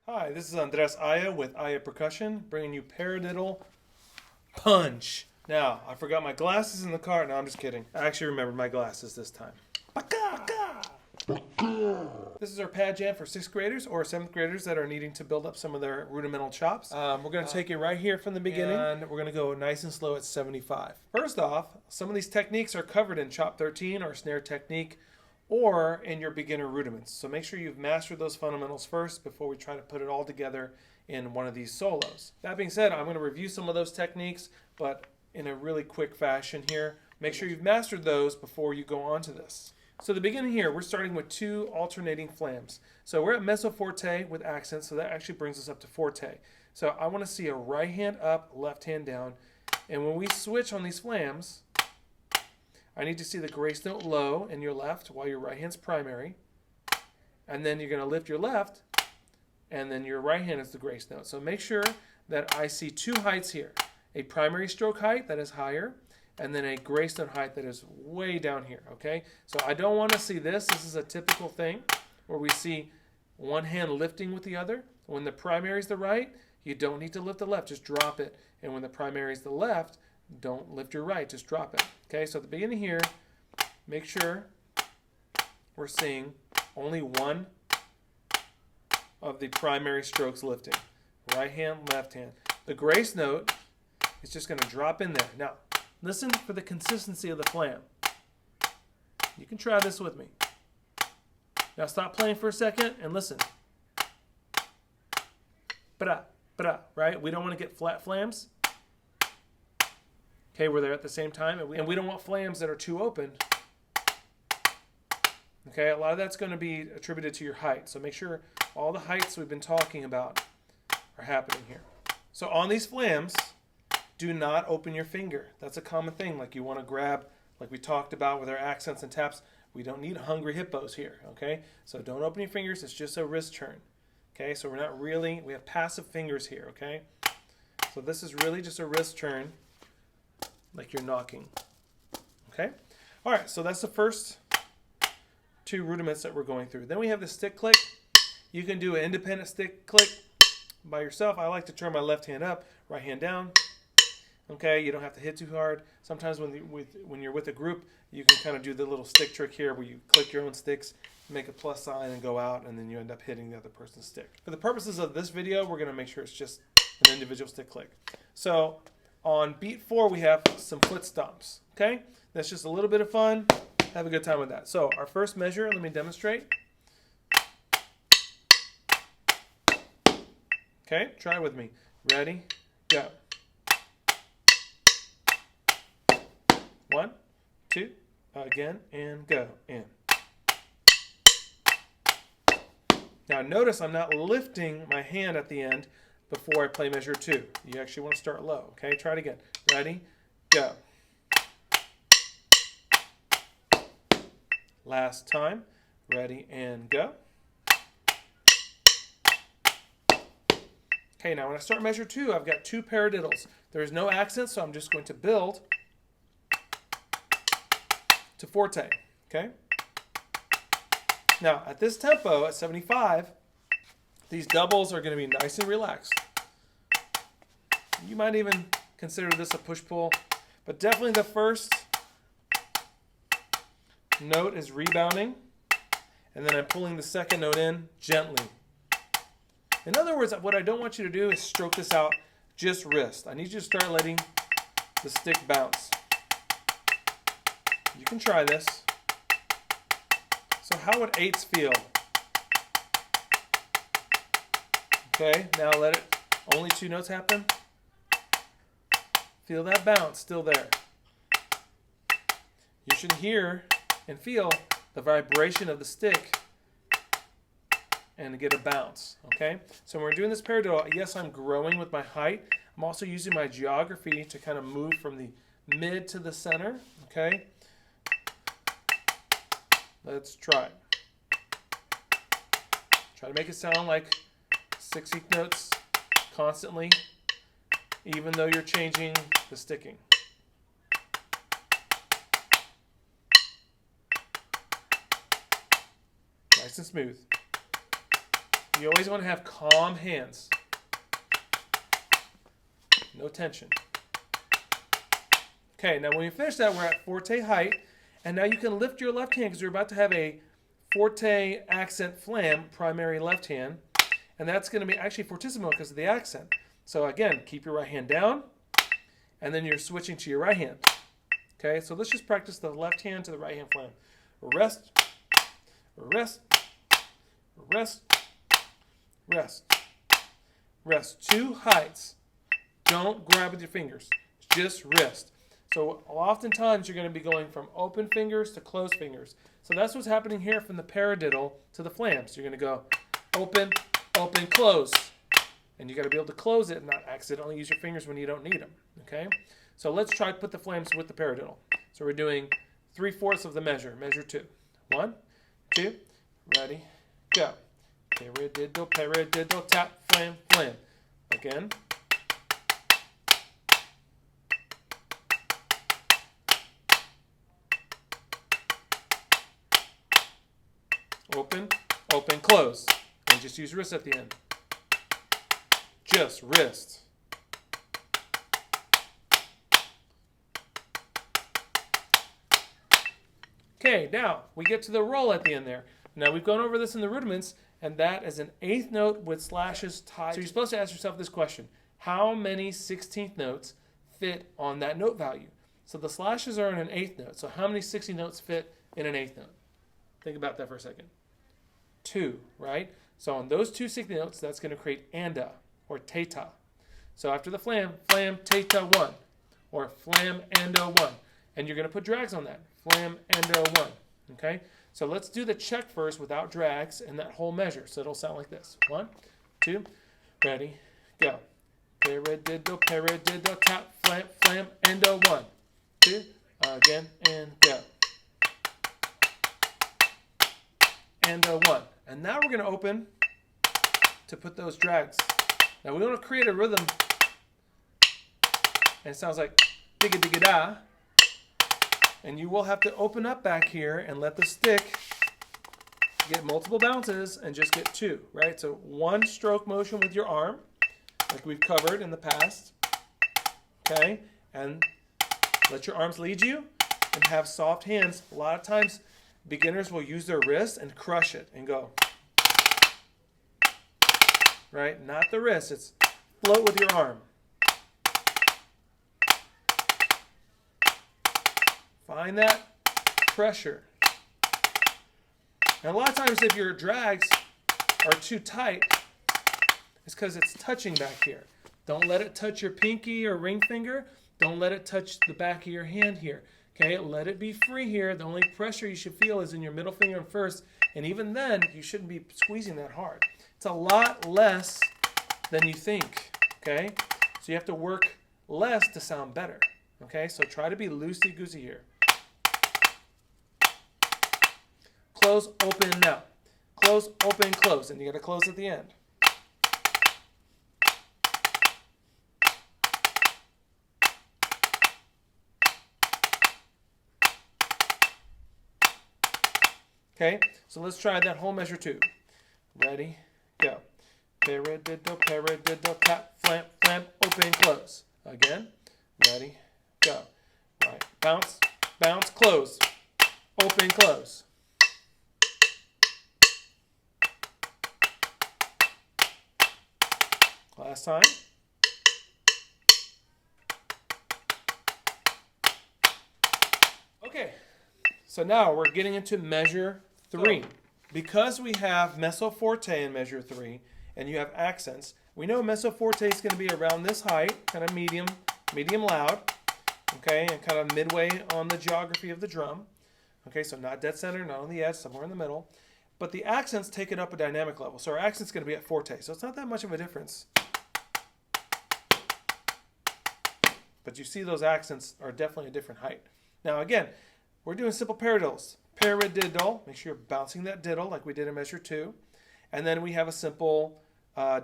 Hi, this is Andres Aya with Aya Percussion, bringing you Paradiddle Punch. Now, I forgot my glasses in the car. No, I'm just kidding. I actually remembered my glasses this time. This is our pad jam for 6th graders or 7th graders that are needing to build up some of their rudimental chops. We're going to take it right here from the beginning, and we're going to go nice and slow at 75. First off, some of these techniques are covered in Chop 13 or Snare Technique or in your beginner rudiments. So make sure you've mastered those fundamentals first before we try to put it all together in one of these solos. That being said, I'm going to review some of those techniques, but in a really quick fashion here. Make sure you've mastered those before you go on to this. So the beginning here, we're starting with 2 alternating flams. So we're at mezzo forte with accents, so that actually brings us up to forte. So I want to see a right hand up, left hand down. And when we switch on these flams, I need to see the grace note low in your left while your right hand's primary. And then you're going to lift your left, and then your right hand is the grace note. So make sure that I see 2 heights here. A primary stroke height that is higher, and then a grace note height that is way down here, okay? So I don't want to see this. This is a typical thing where we see one hand lifting with the other. When the primary is the right, you don't need to lift the left, just drop it. And when the primary is the left, don't lift your right, just drop it. Okay, so at the beginning here, make sure we're seeing only one of the primary strokes lifting. Right hand, left hand. The grace note is just going to drop in there. Now, listen for the consistency of the flam. You can try this with me. Now stop playing for a second and listen. Ba-da, ba-da, right? We don't want to get flat flams. Okay, we're there at the same time, and we don't want flams that are too open. Okay, a lot of that's going to be attributed to your height, so make sure all the heights we've been talking about are happening here. So on these flams, do not open your finger. That's a common thing, like you want to grab, like we talked about with our accents and taps. We don't need hungry hippos here, okay? So don't open your fingers, it's just a wrist turn. Okay, so we're not really, we have passive fingers here, okay? So this is really just a wrist turn, like you're knocking. Okay? All right, so that's the first 2 rudiments that we're going through. Then we have the stick click. You can do an independent stick click by yourself. I like to turn my left hand up, right hand down. Okay, you don't have to hit too hard. Sometimes when you're with a group, you can kind of do the little stick trick here where you click your own sticks, make a plus sign and go out, and then you end up hitting the other person's stick. For the purposes of this video, we're going to make sure it's just an individual stick click. So on beat 4, we have some foot stomps. Okay, that's just a little bit of fun. Have a good time with that. So our first measure, let me demonstrate. Okay, try with me. Ready, go. 1, 2, again, and go, in. Now notice I'm not lifting my hand at the end before I play measure 2. You actually want to start low, okay? Try it again. Ready, go. Last time. Ready, and go. Okay, now when I start measure 2, I've got 2 paradiddles. There's no accent, so I'm just going to build to forte, okay? Now, at this tempo, at 75, these doubles are going to be nice and relaxed. You might even consider this a push-pull, but definitely the first note is rebounding, and then I'm pulling the second note in gently. In other words, what I don't want you to do is stroke this out just wrist. I need you to start letting the stick bounce. You can try this. So how would 8s feel? Okay, now let it, only 2 notes happen. Feel that bounce still there. You should hear and feel the vibration of the stick and get a bounce, okay? So when we're doing this paradiddle, yes, I'm growing with my height. I'm also using my geography to kind of move from the mid to the center, okay? Let's try it. Try to make it sound like 6/8 notes constantly, even though you're changing the sticking. Nice and smooth. You always want to have calm hands. No tension. Okay, now when we finish that, we're at forte height. And now you can lift your left hand because we're about to have a forte accent flam, primary left hand. And that's going to be actually fortissimo because of the accent. So again, keep your right hand down. And then you're switching to your right hand. Okay, so let's just practice the left hand to the right hand flam. Rest, rest, rest, rest, rest. 2 heights. Don't grab with your fingers. Just wrist. So oftentimes you're going to be going from open fingers to closed fingers. So that's what's happening here from the paradiddle to the flam. So you're going to go open, open, close. And you got to be able to close it and not accidentally use your fingers when you don't need them. Okay? So let's try to put the flams with the paradiddle. So we're doing 3/4 of the measure. Measure 2. 1, 2, ready, go. Paradiddle, paradiddle, tap, flam, flam. Again. Open, open, close. And just use wrist at the end. Just wrist. Okay, now we get to the roll at the end there. Now we've gone over this in the rudiments, and that is an 8th note with slashes tied. So you're supposed to ask yourself this question: how many 16th notes fit on that note value? So the slashes are in an 8th note. So how many 16th notes fit in an 8th note? Think about that for a second. 2, right? So on those 2 16th notes, that's going to create anda or teta. So after the flam, flam, teta 1, or flam, anda 1. And you're going to put drags on that. Flam, anda 1. Okay? So let's do the check first without drags in that whole measure. So it'll sound like this. 1, 2, ready, go. Paradiddle, paradiddle, tap, flam, flam, anda 1, 2, again, and go. Anda 1. And now we're going to open to put those drags. Now we want to create a rhythm. And it sounds like digga digga da. And you will have to open up back here and let the stick get multiple bounces and just get 2, right? So 1 stroke motion with your arm, like we've covered in the past. Okay? And let your arms lead you and have soft hands. A lot of times beginners will use their wrist and crush it and go. Right? Not the wrist. It's float with your arm. Find that pressure. And a lot of times if your drags are too tight, it's because it's touching back here. Don't let it touch your pinky or ring finger. Don't let it touch the back of your hand here. Okay, let it be free here. The only pressure you should feel is in your middle finger and first. And even then, you shouldn't be squeezing that hard. It's a lot less than you think. Okay, so you have to work less to sound better. Okay, so try to be loosey-goosey here. Close, open, now. Close, open, close. And you got to close at the end. Okay, so let's try that whole measure 2. Ready, go. Paradiddle, paradiddle, tap, flam, flam, open, close. Again, ready, go. Right, bounce, bounce, close. Open, close. Last time. Okay, so now we're getting into measure 3. Because we have mezzo forte in measure 3 and you have accents, we know mezzo forte is going to be around this height, kind of medium loud, okay, and kind of midway on the geography of the drum. Okay, so not dead center, not on the edge, somewhere in the middle. But the accents take it up a dynamic level. So our accent's going to be at forte. So it's not that much of a difference. But you see those accents are definitely a different height. Now again, we're doing simple paradiddles. Paradiddle, make sure you're bouncing that diddle like we did in measure 2. And then we have a simple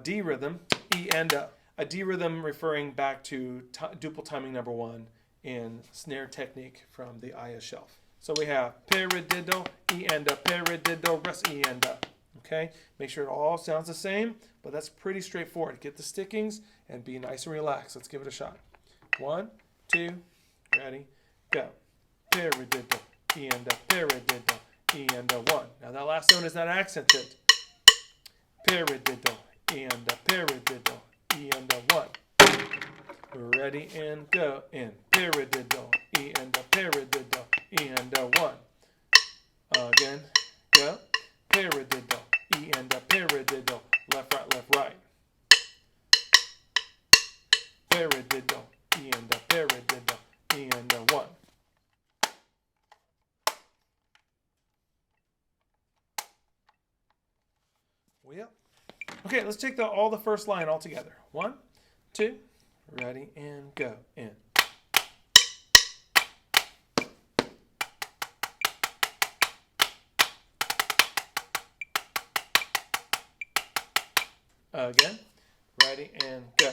D rhythm, E and a D rhythm referring back to duple timing number 1 in Snare Technique from the IS shelf. So we have paradiddle, E and a, paradiddle, rest, E and a. Okay, make sure it all sounds the same, but that's pretty straightforward. Get the stickings and be nice and relaxed. Let's give it a shot. 1, 2, ready, go. Paradiddle, E and a paradiddle, E and a 1. Now that last note is not accented. Paradiddle, E and a paradiddle, E and a 1. Ready and go. In paradiddle, E and a paradiddle, E and a 1. Again, go. Paradiddle, E and a paradiddle, left, right. Paradiddle, E and a paradiddle, E and a 1. Well, okay, let's take all the first line all together. 1, 2, ready and go. In. Again, ready and go.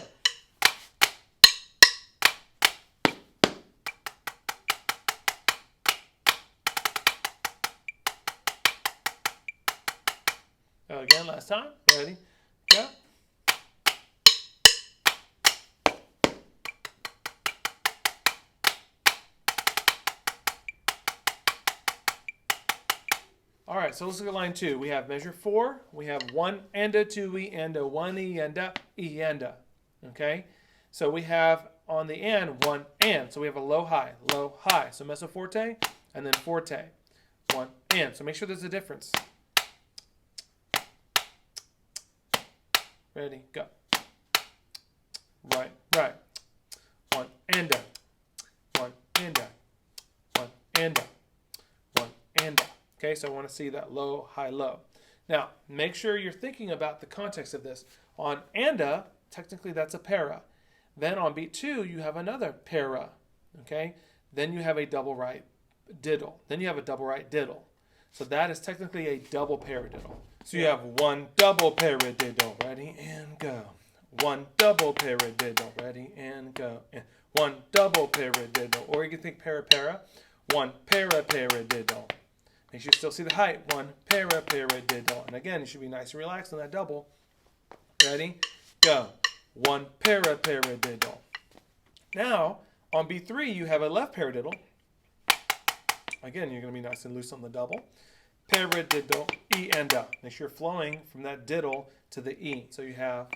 Again, last time, ready, go. All right, so let's look at line 2. We have measure 4. We have 1 and a 2 E and a 1 E and a E and a. Okay, so we have on the end 1 and. So we have a low, high, low, high. So mezzo forte and then forte. 1 and. So make sure there's a difference. Ready, go. Right. 1 and a. 1 and a. 1 and a. 1 and a. Okay, so I want to see that low, high, low. Now, make sure you're thinking about the context of this. On anda, technically that's a para. Then on beat 2, you have another para. Okay? Then you have a double right diddle. Then you have a double right diddle. So that is technically a double paradiddle. So you have 1 double paradiddle. Ready and go. 1 double paradiddle. Ready and go. And 1 double paradiddle. Or you can think para. 1 paradiddle. Make sure you still see the height. 1 paradiddle. And again, you should be nice and relaxed on that double. Ready? Go. 1 paradiddle. Now, on B3, you have a left paradiddle. Again, you're going to be nice and loose on the double. Paradiddle, E and a. Make sure you're flowing from that diddle to the E. So you have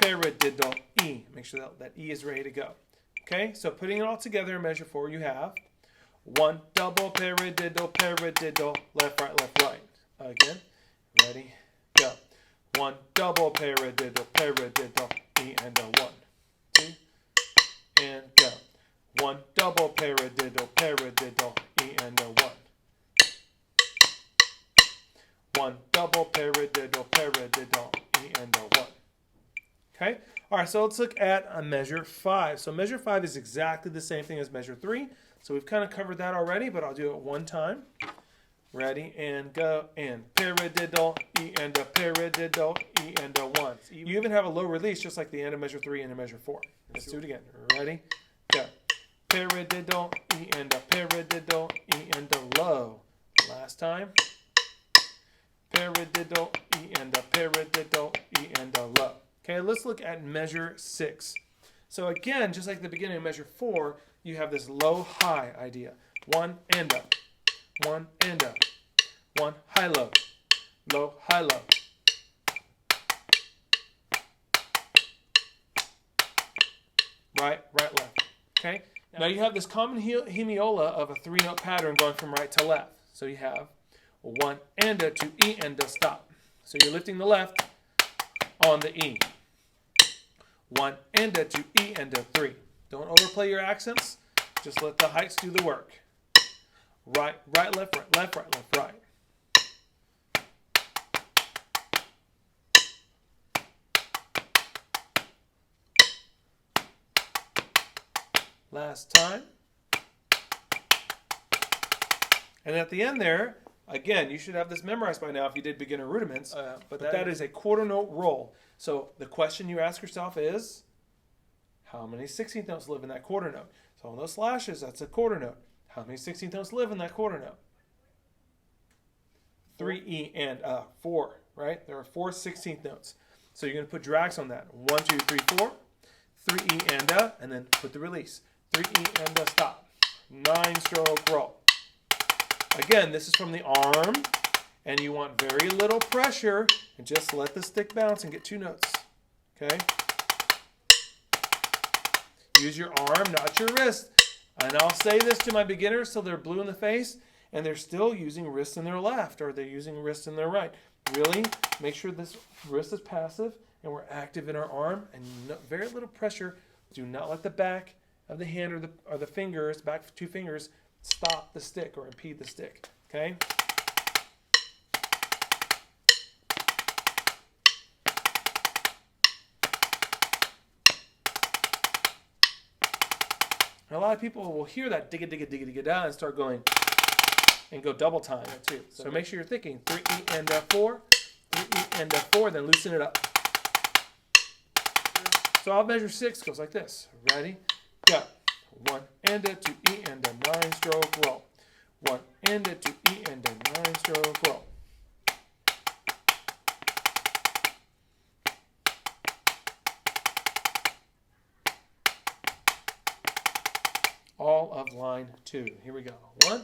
paradiddle, E. Make sure that E is ready to go. Okay, so putting it all together in measure 4, you have 1 double paradiddle, left, right. Again, ready, go. 1 double paradiddle, E and a 1, 2, and go. 1 double paradiddle, E and a 1. 1 double paradiddle, E and a 1. Okay, all right, so let's look at a measure 5. So measure 5 is exactly the same thing as measure 3. So we've kind of covered that already, but I'll do it one time. Ready and go. And paradiddle, E and a paradiddle, E and a 1. You even have a low release, just like the end of measure 3 and a measure 4. Let's do it again. Ready, go. Paradiddle, E and a paradiddle, E and a low. Last time. Paradiddle, E and a paradiddle, E and a low. Okay, let's look at measure 6. So again, just like the beginning of measure 4, you have this low-high idea. 1 and a, 1 and a, 1 high-low, low, high-low. Right, left. Okay? Now you have this common hemiola of a 3-note pattern going from right to left. So you have 1 and a to E and a stop. So you're lifting the left on the E. 1 and a to E and a 3. Don't overplay your accents. Just let the heights do the work. Right, left, right. Last time. And at the end there, again, you should have this memorized by now if you did beginner rudiments, but that is a quarter note roll. So the question you ask yourself is, how many 16th notes live in that quarter note? So on those slashes, that's a quarter note. How many 16th notes live in that quarter note? 3E and 4, right? There are 4 16th notes. So you're going to put drags on that. 1, 2, 3, 4. 3E and then put the release. 3E and stop. 9-stroke roll. Again, this is from the arm, and you want very little pressure, and just let the stick bounce and get 2 notes. Okay? Use your arm, not your wrist. And I'll say this to my beginners till they're blue in the face, and they're still using wrist in their left, or they're using wrist in their right. Really, make sure this wrist is passive, and we're active in our arm, and very little pressure. Do not let the back of the hand or the fingers, back 2 fingers, stop the stick or impede the stick. Okay? And a lot of people will hear that digga digga digga digga da and start going and go double time too. So make sure you're thinking 3E and 4, 3E and 4, then loosen it up. So I'll measure 6, goes like this. Ready? Go. 1 and 2E and 9-stroke roll. 1 and 2E and 9-stroke roll. All of line 2. Here we go. 1,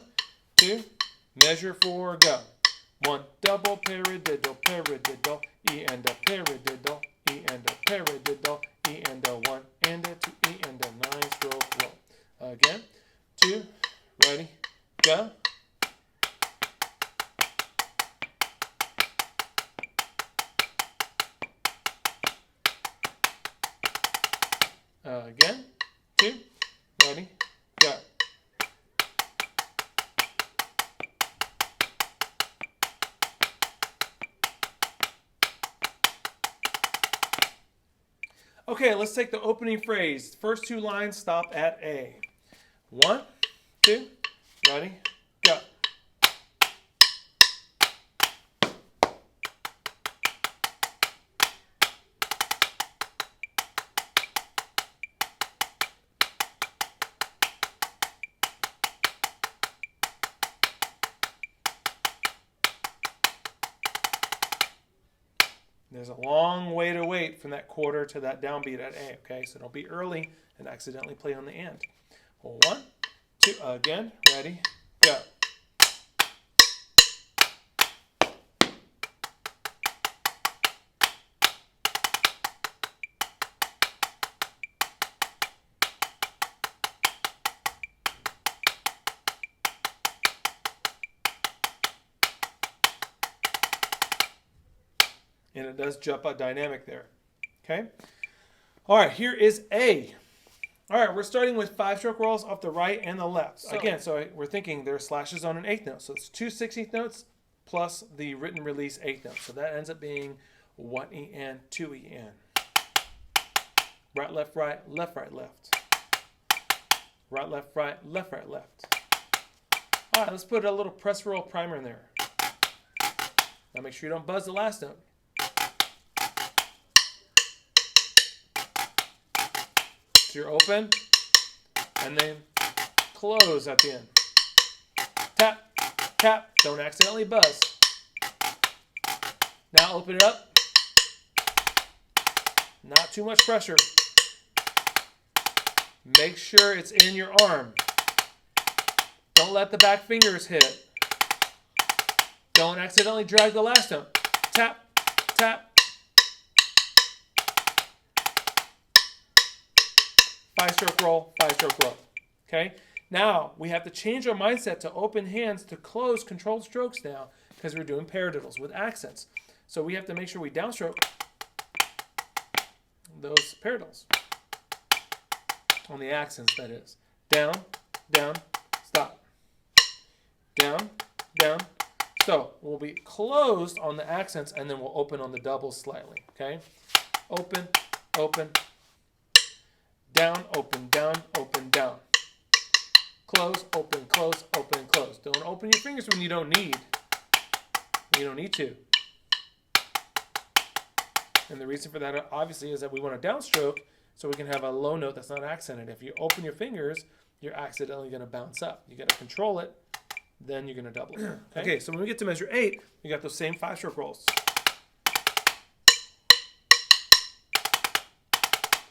2, measure 4, go. 1 double paradiddle, paradiddle, E and a paradiddle, E and a paradiddle, E and a 1 and a 2, E and a 9-stroke roll. Again. 2, ready, go. Again. 2, ready, go. Okay, let's take the opening phrase. First 2 lines stop at A. 1, 2, ready, go. There's a long way to wait from that quarter to that downbeat at A, okay? So don't be early and accidentally play on the end. 1, 2, again, ready, go. And it does jump a dynamic there. Okay? All right, here is A. All right, we're starting with 5-stroke rolls off the right and the left. So we're thinking there are slashes on an 8th note. So it's 2 16th notes plus the written release 8th note. So that ends up being 1E and 2E and. Right, left, right, left, right, left. Right, left, right, left, right, left. All right, let's put a little press roll primer in there. Now make sure you don't buzz the last note. So you're open, and then close at the end. Tap, tap, don't accidentally buzz. Now open it up. Not too much pressure. Make sure it's in your arm. Don't let the back fingers hit it. Don't accidentally drag the last note. Tap, tap. 5-stroke roll, 5-stroke roll. Okay? Now, we have to change our mindset to open hands to close controlled strokes now because we're doing paradiddles with accents. So we have to make sure we downstroke those paradiddles on the accents, that is. Down, down, stop. Down, down. So we'll be closed on the accents and then we'll open on the doubles slightly. Okay? Open, open. Down, open, down, open, down. Close, open, close, open, close. Don't open your fingers when you don't need. You don't need to. And the reason for that, obviously, is that we want a downstroke so we can have a low note that's not accented. If you open your fingers, you're accidentally going to bounce up. You got to control it then you're going to double it. Okay, so when we get to measure 8, we got those same 5-stroke rolls.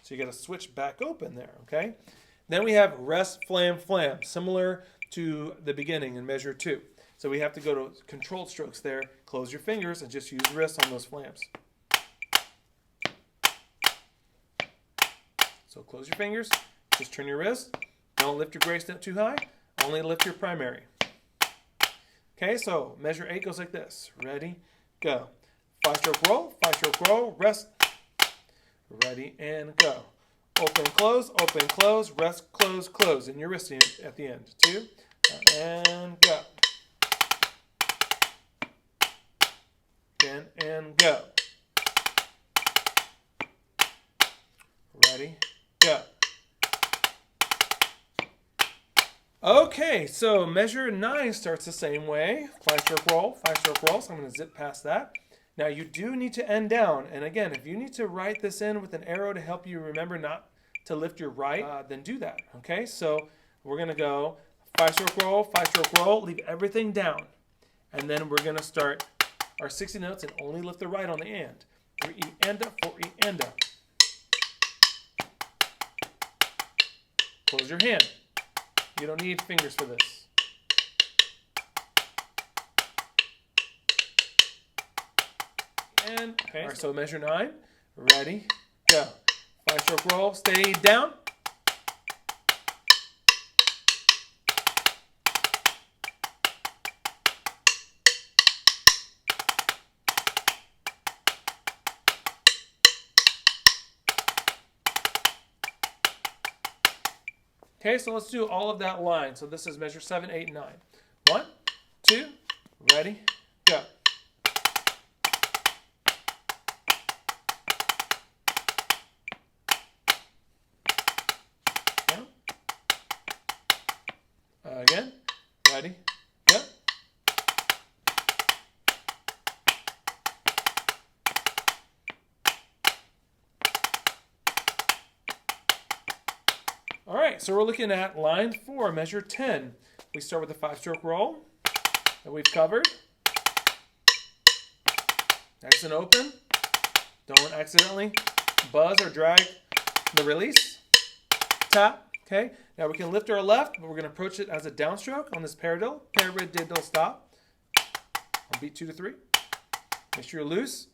So you got to switch back open there, okay? Then we have rest, flam, flam, similar to the beginning in measure 2. So we have to go to controlled strokes there, close your fingers, and just use wrist on those flams. So close your fingers, just turn your wrist. Don't lift your grace note too high, only lift your primary. Okay, so measure 8 goes like this. Ready, go. 5-stroke roll, rest. Ready, and go. Open, close, rest, close, close. And your wrist at the end. 2, and go. Again, and go. Ready, go. Okay, so measure 9 starts the same way. 5-stroke roll, so I'm going to zip past that. Now you do need to end down, and again, if you need to write this in with an arrow to help you remember not to lift your right, then do that, okay? So we're going to go 5-stroke roll, leave everything down, and then we're going to start our 60 notes and only lift the right on the and. 3E enda, 4E enda. Close your hand. You don't need fingers for this. And, okay, all right, so measure 9. Ready, go. 5-stroke roll, stay down. Okay, so let's do all of that line. So this is measure 7, 8, 9. 1, 2, ready, go. Down. Again, ready, go. All right, so we're looking at line 4, measure 10. We start with a 5-stroke roll that we've covered. Nice and open. Don't accidentally buzz or drag the release. Tap, okay? Now we can lift our left, but we're going to approach it as a downstroke on this paradiddle stop. On beat 2 to 3. Make sure you're loose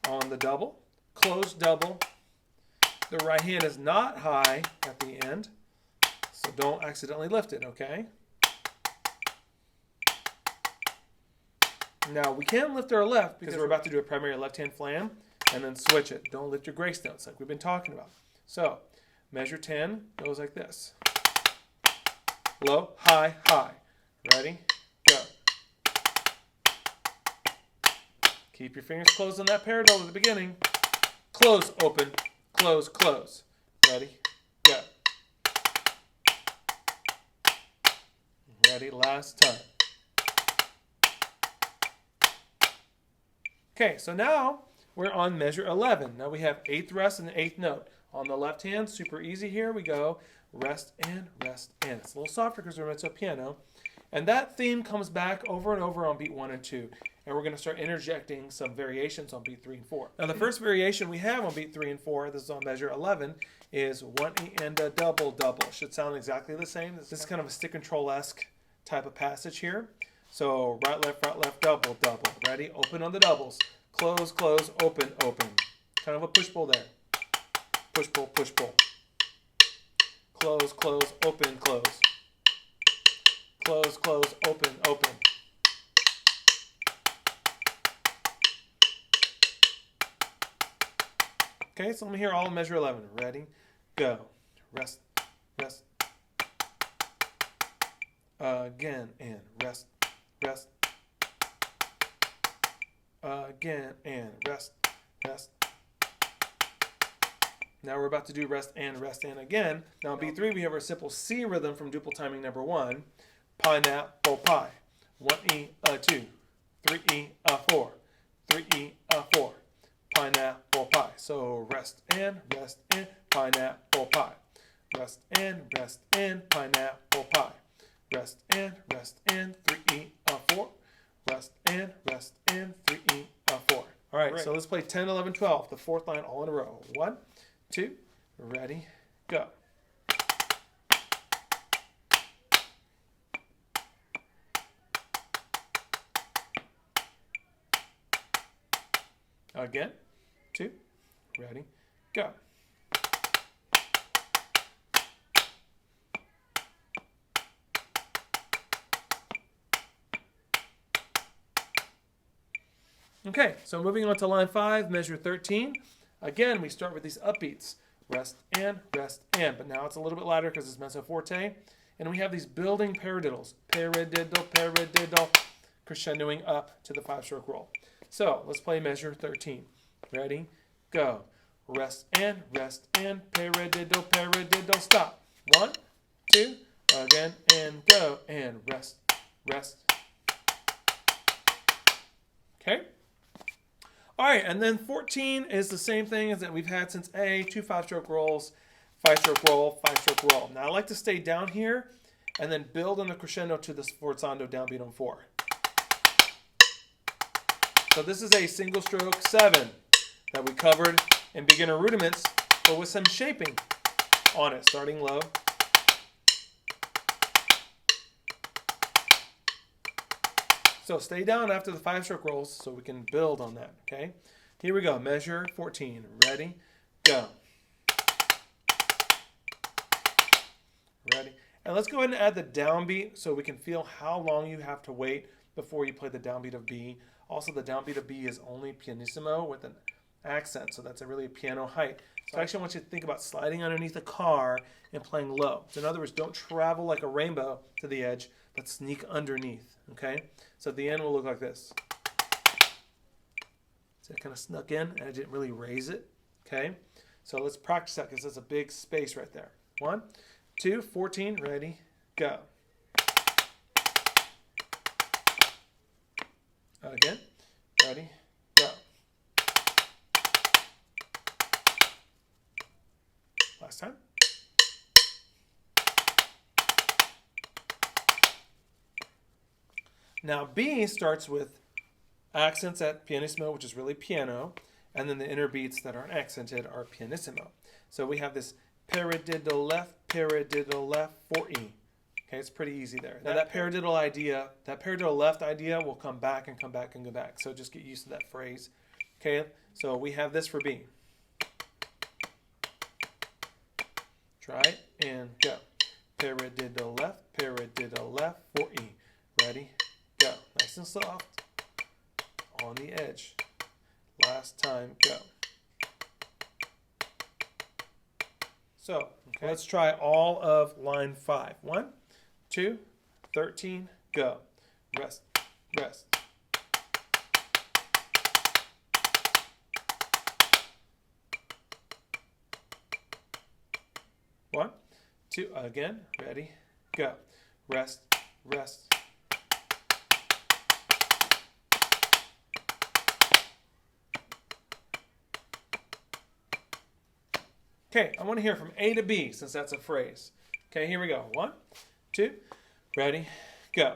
on the double. Close double. The right hand is not high at the end, so don't accidentally lift it, okay? Now, we can lift our left because we're about to do a primary left-hand flam and then switch it. Don't lift your grace notes like we've been talking about. So, measure 10 goes like this. Low, high, high. Ready, go. Keep your fingers closed on that paradiddle at the beginning. Close, open, close, close. Ready, go. Ready, last time. Okay, so now we're on measure 11. Now we have 8th rest and the 8th note. On the left hand, super easy here, we go rest and rest and. It's a little softer because we're mezzo piano. And that theme comes back over and over on beat 1 and 2. And we're going to start interjecting some variations on beat 3 and 4. Now the first variation we have on beat 3 and 4, this is on measure 11, is 1E and a double double. Should sound exactly the same. This is kind of a stick control-esque type of passage here. So right, left, double, double. Ready? Open on the doubles. Close, close, open, open. Kind of a push-pull there. Push, pull, push, pull. Close, close, open, close. Close, close, open, open. Okay, so let me hear all of measure 11. Ready? Go. Rest, rest. Again, and rest, rest. Again, and rest, rest. Now we're about to do rest and again. Now on beat 3 we have our simple C rhythm from duple timing number 1. Pineapple pie. 1E, a 2. 3E, a 4. 3E, a 4. Pineapple pie. So rest and pineapple pie. Rest and pineapple pie. rest, and, 3, E, 4, rest, and, 3, E, 4. All right, so let's play 10, 11, 12, the fourth line all in a row. 1, 2, ready, go. Again, 2, ready, go. Okay, so moving on to line 5, measure 13. Again, we start with these upbeats. Rest, but now it's a little bit louder because it's mezzo forte. And we have these building paradiddles. Paradiddle, paradiddle, crescendoing up to the 5-stroke roll. So let's play measure 13. Ready, go. Rest, and, paradiddle, paradiddle, stop. 1, 2, again, and go, and rest. Okay? All right, and then 14 is the same thing as that we've had since A, 2 5-stroke rolls, 5-stroke roll, 5-stroke roll. Now I like to stay down here and then build on the crescendo to the sforzando downbeat on 4. So this is a single stroke 7 that we covered in beginner rudiments, but with some shaping on it, starting low. So stay down after the 5-stroke rolls so we can build on that, okay? Here we go, measure 14. Ready, go. Ready. And let's go ahead and add the downbeat so we can feel how long you have to wait before you play the downbeat of B. Also, the downbeat of B is only pianissimo with an accent, so that's a really piano height. So actually I want you to think about sliding underneath a car and playing low. So in other words, don't travel like a rainbow to the edge, but sneak underneath, okay? So at the end will look like this. So I kind of snuck in and I didn't really raise it, okay? So let's practice that because there's a big space right there. 1, 2, 14, ready, go. Again, ready, go. Last time. Now B starts with accents at pianissimo, which is really piano, and then the inner beats that aren't accented are pianissimo. So we have this paradiddle left, 4E. Okay, it's pretty easy there. Now that paradiddle idea, that paradiddle left idea will come back and come back and go back. So just get used to that phrase. Okay, so we have this for B. Try it and go. Paradiddle left, 4E. Ready, go. Nice and soft. On the edge. Last time, go. So, okay, let's try all of line 5. 1, 2, 13, go. Rest, rest. One, 2, again, ready, go. Rest, rest. Okay, I want to hear from A to B since that's a phrase. Okay, here we go. 1, 2, ready, go.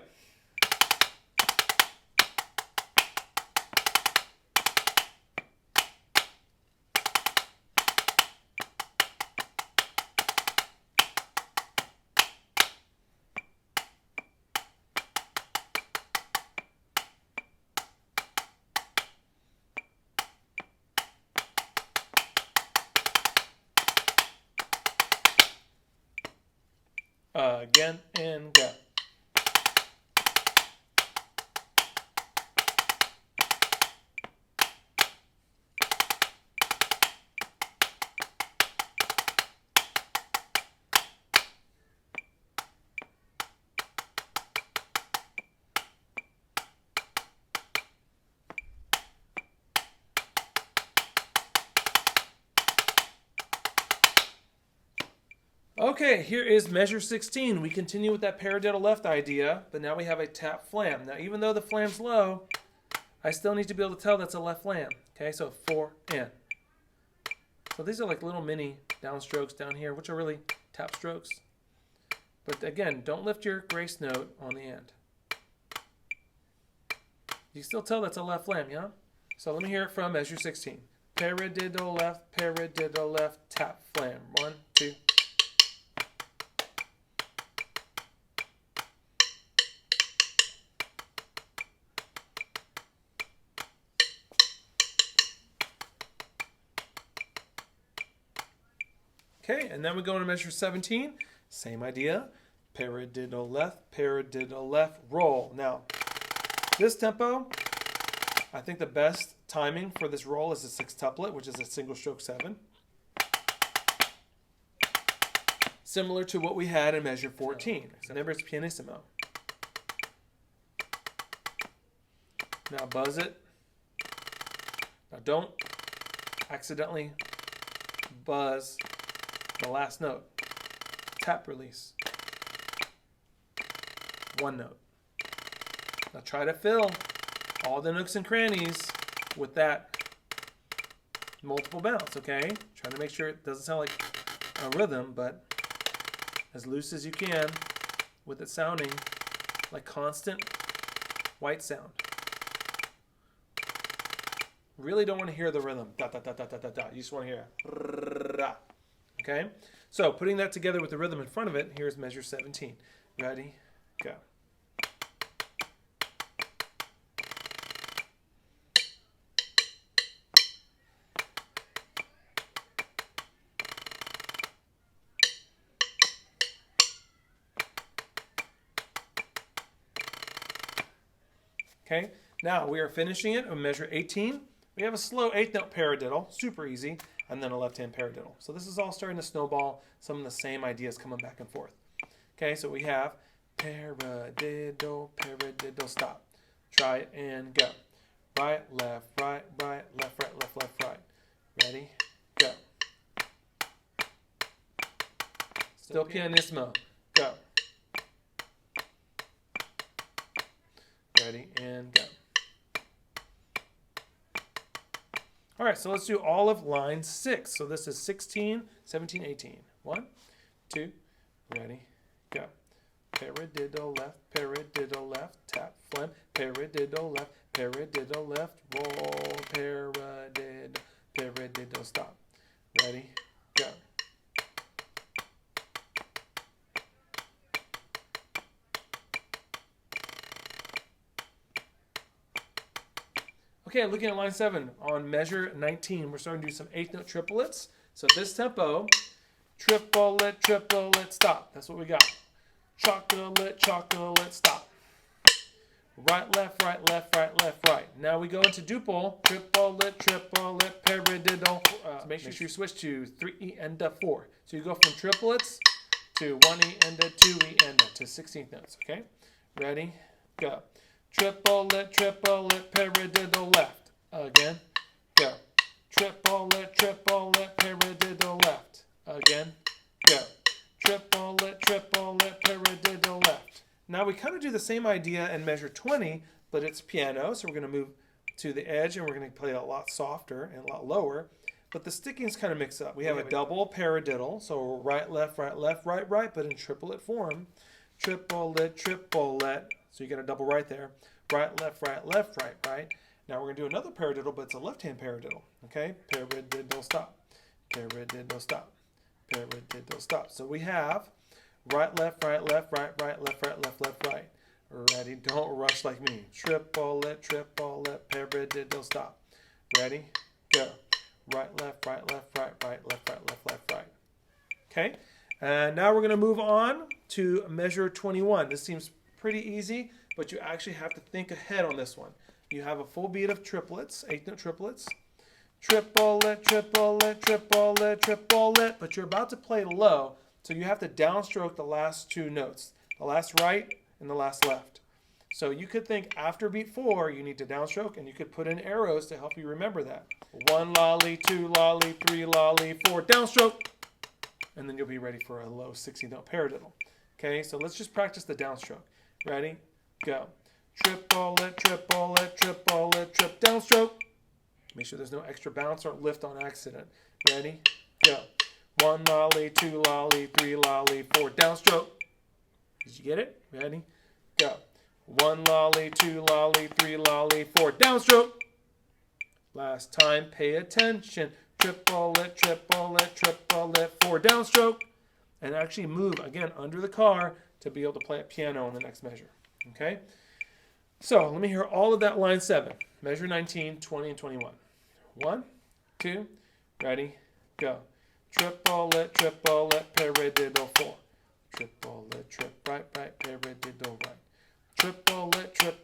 Again and go. Okay, here is measure 16. We continue with that paradiddle left idea, but now we have a tap flam. Now, even though the flam's low, I still need to be able to tell that's a left flam. Okay, so 4 and. So these are like little mini downstrokes down here, which are really tap strokes. But again, don't lift your grace note on the end. You still tell that's a left flam, yeah? So let me hear it from measure 16. Paradiddle left, tap, flam. 1, 2. Okay, and then we go into measure 17. Same idea. Paradiddle left, roll. Now, this tempo, I think the best timing for this roll is a 6-tuplet, which is a single stroke 7. Similar to what we had in measure 14. Remember, it's pianissimo. Now buzz it. Now don't accidentally buzz the last note. Tap release. 1 note. Now try to fill all the nooks and crannies with that multiple bounce, okay? Trying to make sure it doesn't sound like a rhythm, but as loose as you can with it sounding like constant white sound. Really don't want to hear the rhythm. Da, da, da, da, da, da, da. You just want to hear. Okay? So putting that together with the rhythm in front of it, here's measure 17. Ready? Go. Okay, now we are finishing it on measure 18. We have a slow 8-note paradiddle, super easy, and then a left-hand paradiddle. So this is all starting to snowball, some of the same ideas coming back and forth. Okay, so we have paradiddle, stop. Try it and go. Right, left, right, left, right. Ready, go. Still pianissimo, go. Ready, and go. All right, so let's do all of line 6. So this is 16, 17, 18. 1, 2, ready, go. Paradiddle left, tap, flam. Paradiddle left, roll. Paradiddle, stop. Ready, go. Okay, looking at line 7, on measure 19, we're starting to do some 8-note triplets. So this tempo, triplet, stop. That's what we got. Chocolate, stop. Right, left, right. Now we go into duple, triplet, paradiddle. Make sure you switch to 3E and 4. So you go from triplets to 1E and 2E and to 16th notes, okay? Ready, go. Triplet, paradiddle left. Again, go. Triplet, paradiddle left. Again, go. Triplet, paradiddle left. Now we kind of do the same idea in measure 20, but it's piano, so we're going to move to the edge and we're going to play a lot softer and a lot lower. But the stickings kind of mix up. We have a double paradiddle, so right, left, right, but in triplet form. Triplet. So you get a double right there. Right, left, right. Now we're going to do another paradiddle, but it's a left-hand paradiddle. Okay? Paradiddle, stop. Paradiddle, stop. Paradiddle, stop. So we have right, left, right. Ready? Don't rush like me. Triplet, paradiddle, stop. Ready? Go. Right, left, right. Okay? And now we're going to move on to measure 21. This seems pretty easy, but you actually have to think ahead on this one. You have a full beat of triplets, 8-note triplets. Triplet, but you're about to play low, so you have to downstroke the last 2 notes, the last right and the last left. So you could think after beat 4, you need to downstroke, and you could put in arrows to help you remember that. 1 lolly, 2 lolly, 3 lolly, 4, downstroke. And then you'll be ready for a low 16-note paradiddle. Okay, so let's just practice the downstroke. Ready? Go. Triplet, downstroke. Make sure there's no extra bounce or lift on accident. Ready? Go. 1 lolly, 2 lolly, 3 lolly, 4, downstroke. Did you get it? Ready? Go. 1 lolly, 2 lolly, 3 lolly, 4. Downstroke. Last time, pay attention. Triple it, triple it, triple it. 4. Downstroke. And actually move, again, under the car to be able to play a piano on the next measure. Okay? So let me hear all of that line 7. Measure 19, 20, and 21. 1, 2, ready, go. Triple it, paradiddle 4. Triple it, trip, right, right, paradiddle right. Triple it, trip,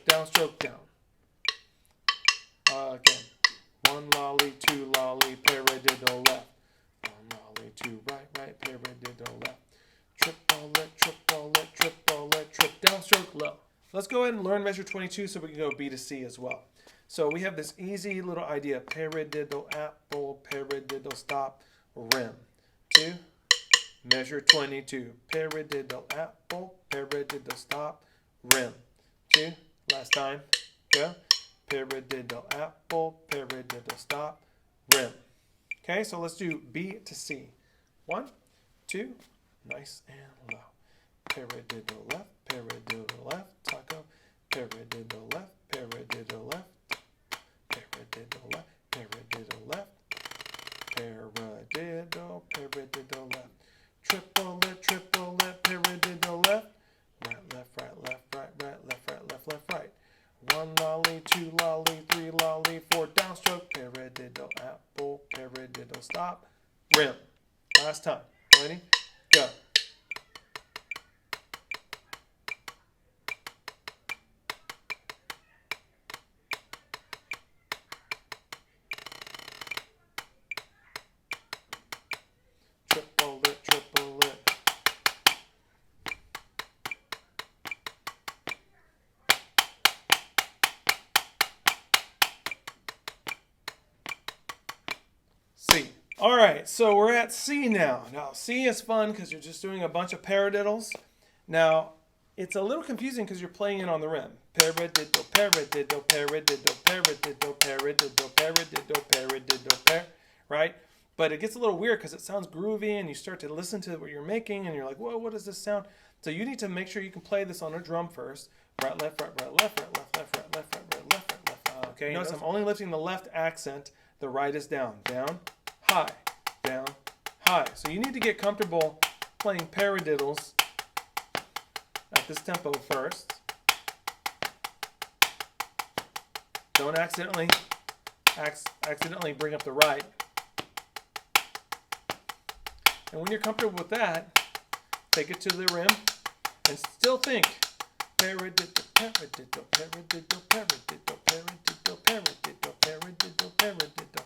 downstroke down. Again. 1 lolly, 2 lolly, paradiddle left. 1 lolly, 2 right, right, paradiddle left. Triple it, trip, downstroke low. Let's go ahead and learn measure 22 so we can go B to C as well. So we have this easy little idea. Paradiddle, apple, paradiddle, stop, rim. 2, measure 22. Paradiddle, apple, paradiddle, stop, rim. 2, last time, go. Paradiddle, apple, paradiddle, stop, rim. Okay, so let's do B to C. 1, 2, nice and low. Paradiddle left, taco. Paradiddle left, paradiddle left. Paradiddle left, paradiddle left. Paradiddle left. Triple it, paradiddle left. Right, left, right. 1 lolly, 2 lolly, 3 lolly, 4. Downstroke, paradiddle, apple, paradiddle, stop, rim. Last time. Ready? Go. Triple it. C. All right, so we're at C now. Now, C is fun because you're just doing a bunch of paradiddles. Now, it's a little confusing because you're playing it on the rim. Paradiddle, paradiddle, paradiddle, paradiddle, paradiddle, paradiddle, paradiddle, right? But it gets a little weird because it sounds groovy and you start to listen to what you're making and you're like, whoa, what does this sound? So you need to make sure you can play this on a drum first. Right, left, right, left, right, left. Okay, notice I'm only lifting the left accent. The right is down, high, down, high. So you need to get comfortable playing paradiddles at this tempo first. Don't accidentally bring up the right. And when you're comfortable with that, take it to the rim and still think paradiddle, paradiddle, paradiddle, paradiddle, paradiddle, paradiddle, paradiddle, paradiddle.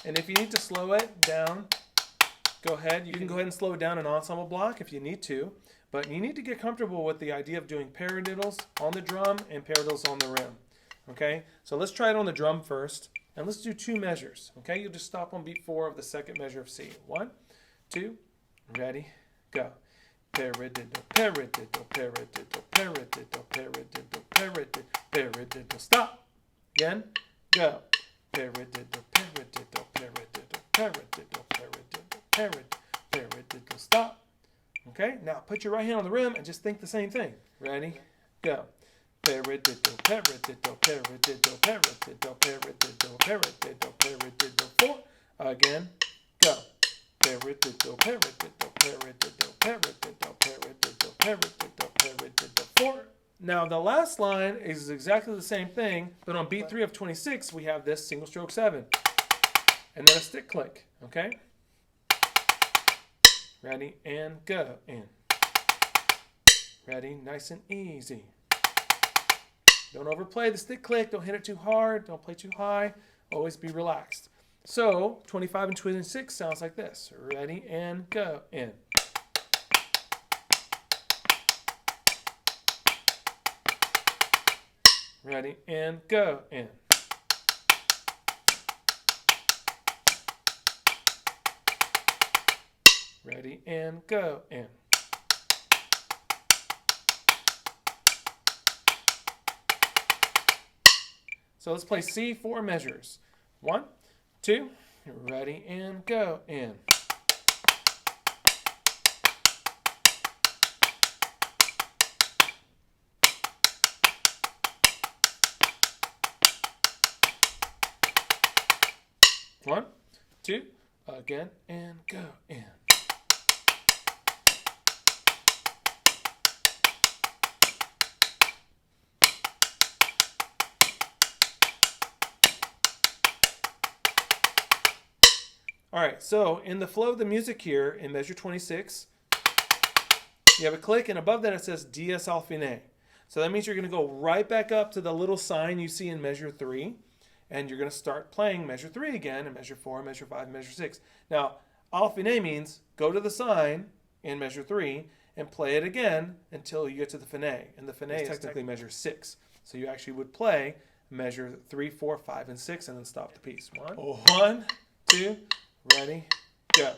And if you need to slow it down, go ahead. You can go ahead and slow it down an ensemble block if you need to. But you need to get comfortable with the idea of doing paradiddles on the drum and paradiddles on the rim. Okay? So let's try it on the drum first. And let's do 2 measures. Okay? You'll just stop on beat 4 of the second measure of C. 1, 2, ready, go. Paradiddle, paradiddle, paradiddle, paradiddle, paradiddle, paradiddle, paradiddle, stop. Again, go. Paradiddle, paradiddle, paradiddle, paradiddle, paradiddle, paradiddle, paradiddle, stop. Okay, now put your right hand on the rim and just think the same thing. Ready, go. Paradiddle, paradiddle, paradiddle, paradiddle, paradiddle, paradiddle, paradiddle, 4. Again, go. Paradiddle, paradiddle, paradiddle, paradiddle, paradiddle, paradiddle, paradiddle, 4. Now the last line is exactly the same thing, but on beat 3 of 26 we have this single stroke 7, and then a stick click. Okay. Ready and go in. Ready, nice and easy. Don't overplay the stick click. Don't hit it too hard. Don't play too high. Always be relaxed. So 25 and 26 sounds like this. Ready and go in. Ready and go in. Ready and go in. So let's play C 4 measures. 1, 2, ready and go in. 1, 2, again, and go, and. All right, so in the flow of the music here in measure 26, you have a click, and above that it says C-D.S al Fine. So that means you're going to go right back up to the little sign you see in measure 3, and you're going to start playing measure 3 again, and measure 4, measure 5, measure 6. Now, al Fine means go to the sign in measure 3 and play it again until you get to the Fine. And the Fine is technically measure 6. So you actually would play measure 3, 4, 5, and 6, and then stop the piece. 1, 2, ready, go.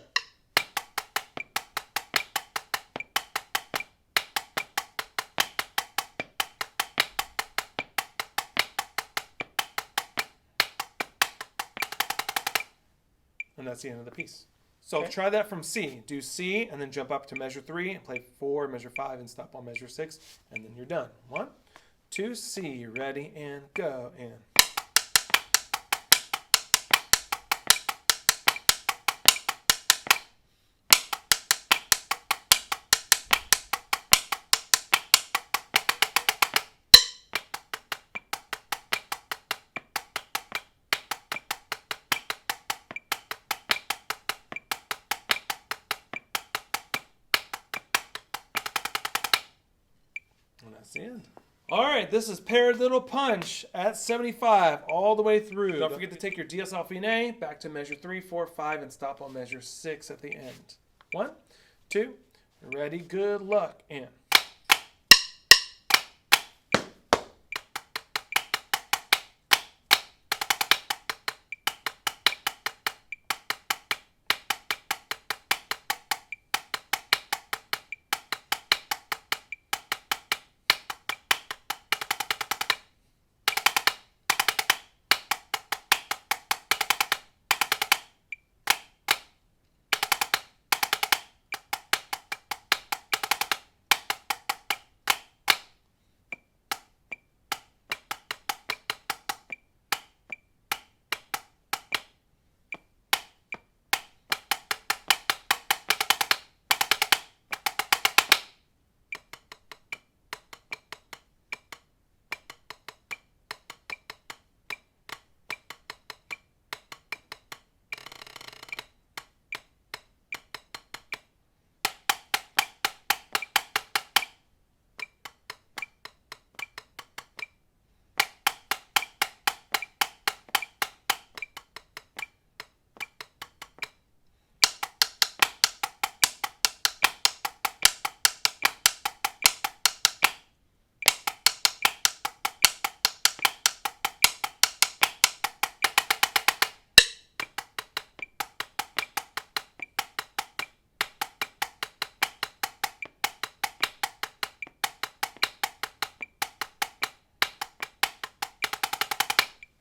And that's the end of the piece. So try that from C. Do C and then jump up to measure 3 and play 4, measure 5, and stop on measure 6, and then you're done. 1, 2, C, ready, and go, and. And that's the end. All right, this is Paradiddle Punch at 75 all the way through. Don't forget to take your C-D.S al Fine back to measure 3, 4, 5, and stop on measure 6 at the end. 1, 2, ready, good luck, and.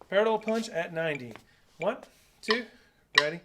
Paradiddle Punch at 90. 1, 2, ready.